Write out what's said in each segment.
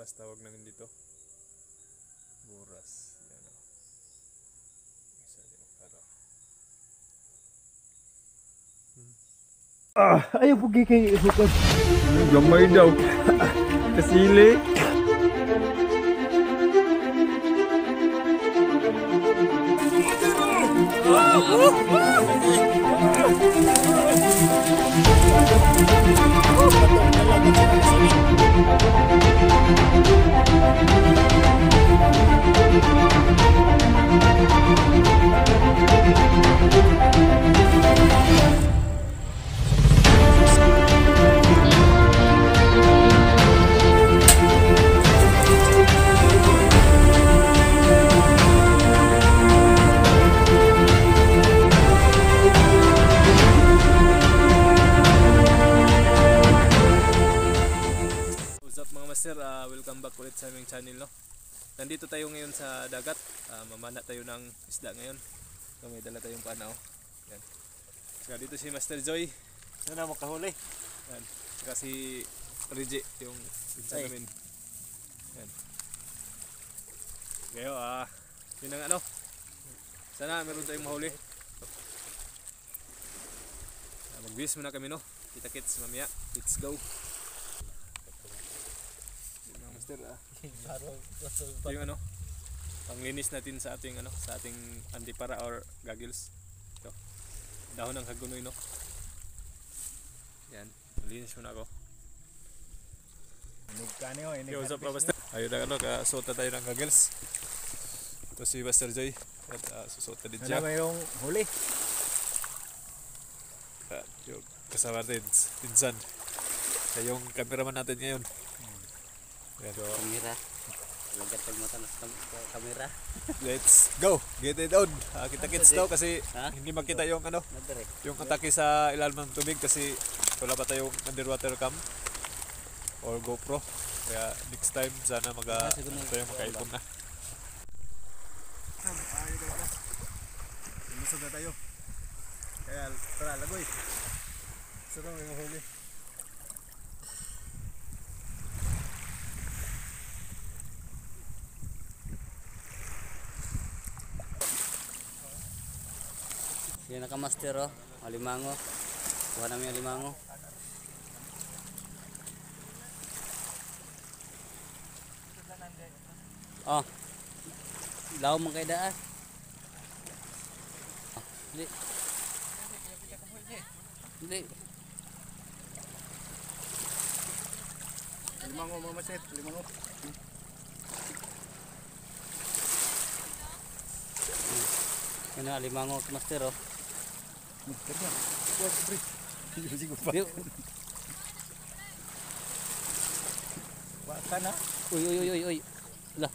Buras tawag namin dito. Buras. Yan o. Isa din para. Ayaw po kay Hukad. Gamay daw. Kasili. Master, welcome back ulit sa aming channel, no? Nandito tayo ngayon sa dagat. Mamana tayo ng isda ngayon. So, may dala tayong pana, oh. Yan. Saka dito si Master Joy. Ano na makahuli? Yan. Saka si Reggie, yung pinsan namin. Yan. Ngayon, yun ang ano. Sana meron tayong mahuli. Mag-bis muna kami, no? Kita-kits mamaya. Let's go. Master, yung ano, panglinis natin sa ating ano, sa ating antipara or goggles. Ito. Dahon ng hagunoy, no. Yan, linis muna ako. Yo, what's up, Master? Ayun na ano, kasuota tayo ng goggles. Ito si Master Joy. At susuota din siya. Ano ba yung huli? At yung kasama natin, pinsan. Siya yung cameraman natin ngayon. Yan. So, kamera. Lagat tag mata sa kamera. Let's go. Get it on. Kita-kits daw kasi hindi makita yung ano, yung atake sa ilalim ng tubig kasi wala pa tayong underwater cam or GoPro. Kaya next time sana tayo makaipon na. Lumusog na tayo. Kaya tara, lagoy. Sarang yung huli. Yan nakamaster, oh. Alimango. Kuha namin alimango. Oh. Law man kay daan. Hindi. Hindi. Limango mga maset, limango. Yan na alimango master, oh. Master na. Sige pa. Waka na. Uy. Lah,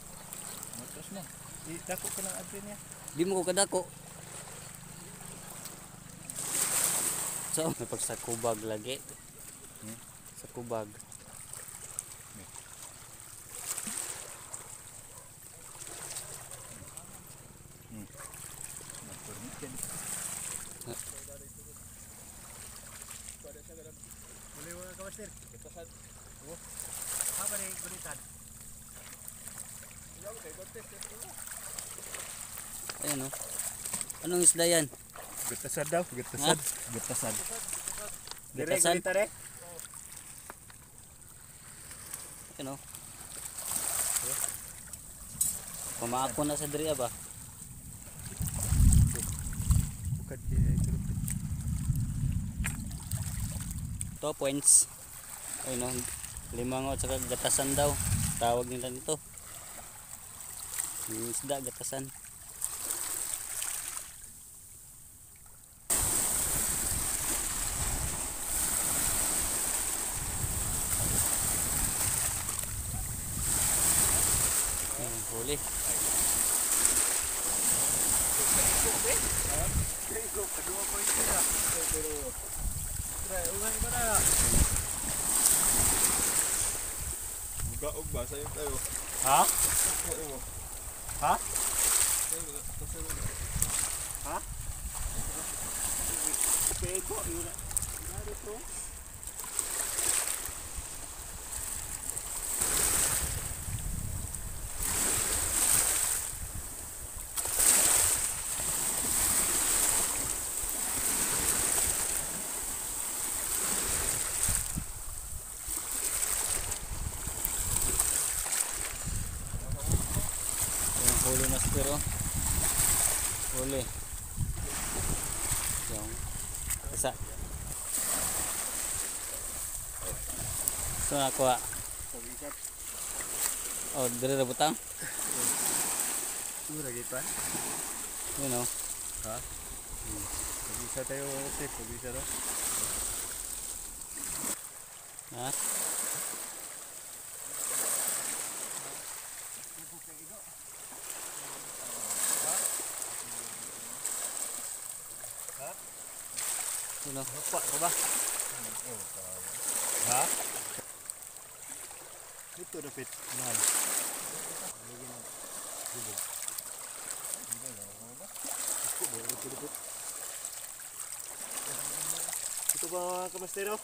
Matas na. Dako ka ng adre niya. di mo ko kadako. So, napag sa kubag lagi. Sa kubag. Boleh wala ka master. Itasan. Oh. Apa ni beritan? Ayan, oh. Anong isda yan? Getasan daw, getasan. Getasan. Getasan? Dire. Ayan, oh. Pamaako na sa diri ba? Bukan dia itu. 2 points. Ayun, oh. Limango at saka gatasan daw. Tawag nila nito. Yung isda, gatasan. Ayun, huli. Gaog ba sayo tayo? Ha? Ha? Ha? Pego, yun na. Narito. Huli master oh. Huli. Yung isa. So nakuha. Oh, dire ra butang. Ura gipan. You know. Ha? Bisa tayo safe, bisa ro. Ha? You know. Apa ka ba? Ha? Ito dapat mahal. Ito ba mga kamastero?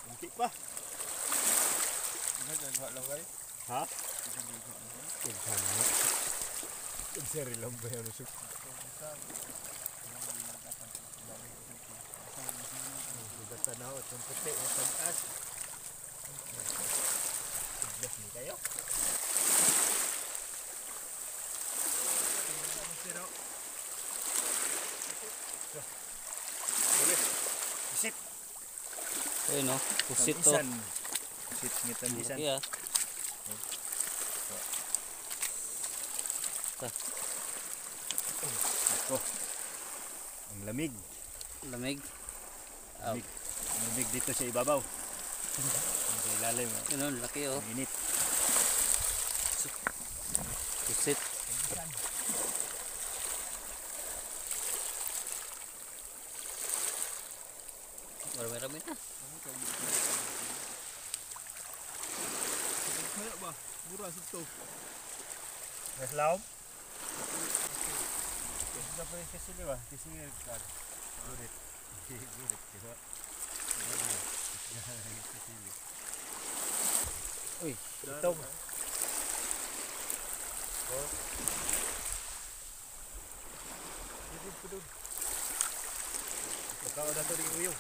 Unti pa. Ha? Seri lambay ano siya. Sudah tanaw at yung puti at taas. Iblas ni kayo. Kamastero. Isip. You know. Pusit to. Isip ngitan isan. Yeah. Ako. Ang lamig. Lamig. Oh. Lamig dito sa ibabaw. Sa ilalim. You know, laki oh. Ang init. Pusit. Marami-rami na. Kaya ba? Mura sito. Mas laom? Sudah pa rin kasi diba? Kasi kan. Gurit. Gurit. Diba? Uy, ito. Oh. Dito po doon. Pagkao na ito rin uyong.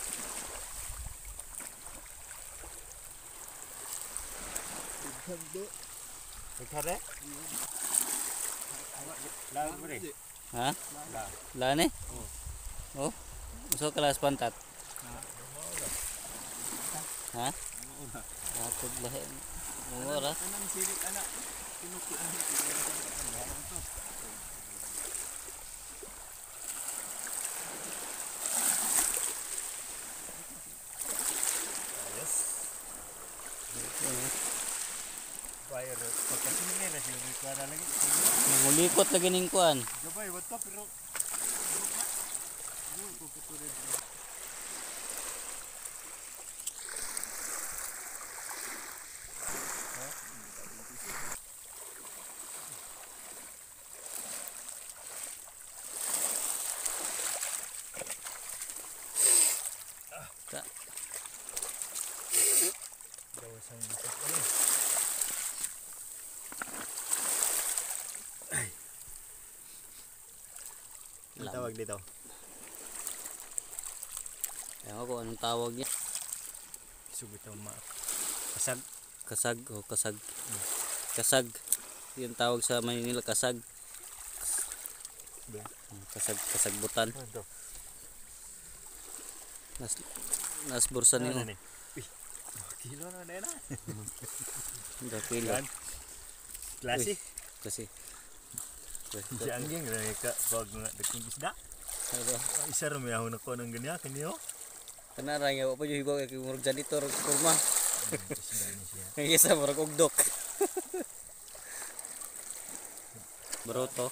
Pagkado. Pagkado? Lahat mo rin. Ha? Lane? Oh. Uso kelas pantat. Ha? Aku lahi. Mura. Kanang silik anak. Kinukuan. Yes. Fire. Pagkasini na siya. Ikuha na lagi. Ngulikot lagi ning kuan. Gabay, what up, pero... Ka. Dawasan ito. Ano tawag dito? Ewan ko anong tawag niya. Subit ang kasag. Kasag o kasag. Kasag. Yung tawag sa Manila kasag. Kasagbutan. Ano ito? Nas bursa Ano nimo. na ni? Uy, 2 kilo na na na. 2 kilo. Yan. Klase. Kasi. Si angging na ka pag nga dakong isda. Isa ra may ahon ako ng ganyan kaniyo. Kanara nga pa yung hibaw kay murag janitor kurma. Isda ni siya. Kay isa murag ugdok. Broto.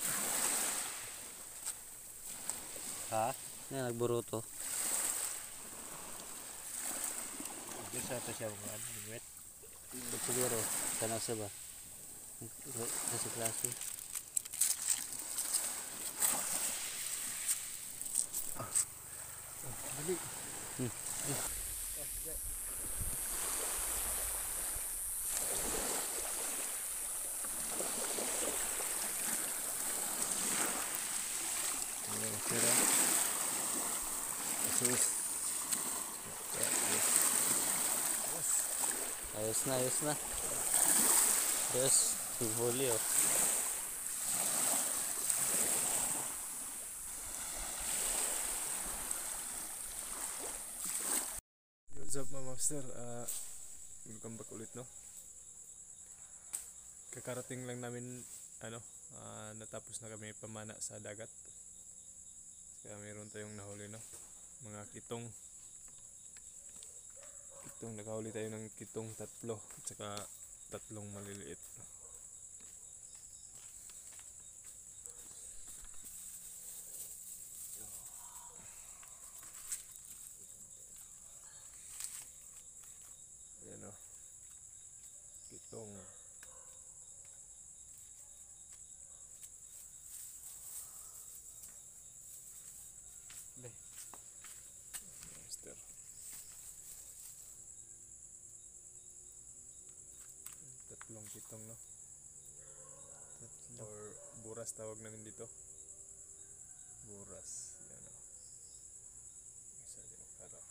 Ha? Yan nagburuto. Ito sa to siya mga wet. Siguro kana sa ba. Kasi klase. Dali. Sira. Sus. Ayos na. Ayos. Huli oh. What's up mga master? Welcome back ulit, no? Kakarating lang namin natapos na kami pamana sa dagat. Kaya mayroon tayong nahuli, no? Mga kitong. Nakahuli tayo ng kitong 3 at saka 3 maliliit. Ayan, o. Kitong. Master. 3 kitong, no? Or buras tawag namin dito. Buras. Yan, o. Isa din ang para.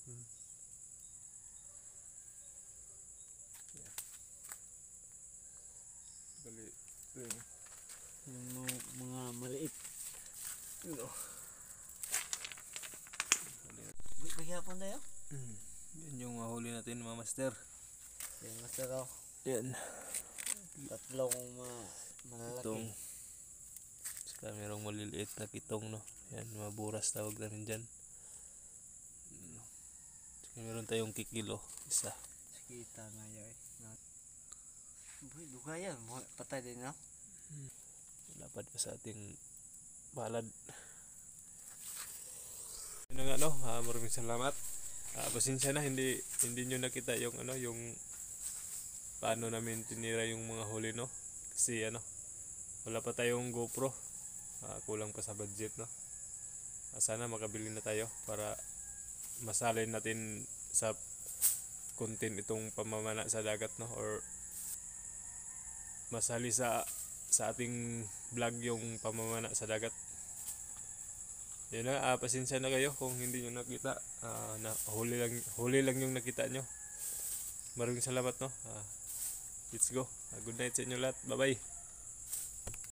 Yan. Bali. Ito Yung mga maliit. Paghihapon tayo? Yan yung mahuli natin mga master. Yan master ako. Yan. 3 malalaki. Kitong. Saka merong maliliit na kitong, no? Yan, mga buras tawag namin dyan. Saka meron tayong kikilo. Isa. Kita nga yun eh. Boy, dugayan. Patay din no? Lapad pa sa ating balad. Yun na nga, no? Maraming salamat. Pasensya na hindi nyo nakita yung yung paano namin tinira yung mga huli, no? Kasi wala pa tayong GoPro. Kulang pa sa budget, no? Sana makabili na tayo para masalin natin sa content itong pamamana sa dagat, no? Or masali sa ating vlog yung pamamana sa dagat. Yun na, pasensya na kayo kung hindi nyo nakita. Huli lang yung nakita nyo. Maraming salamat, no? Let's go. Good night sa inyo lahat. Bye bye.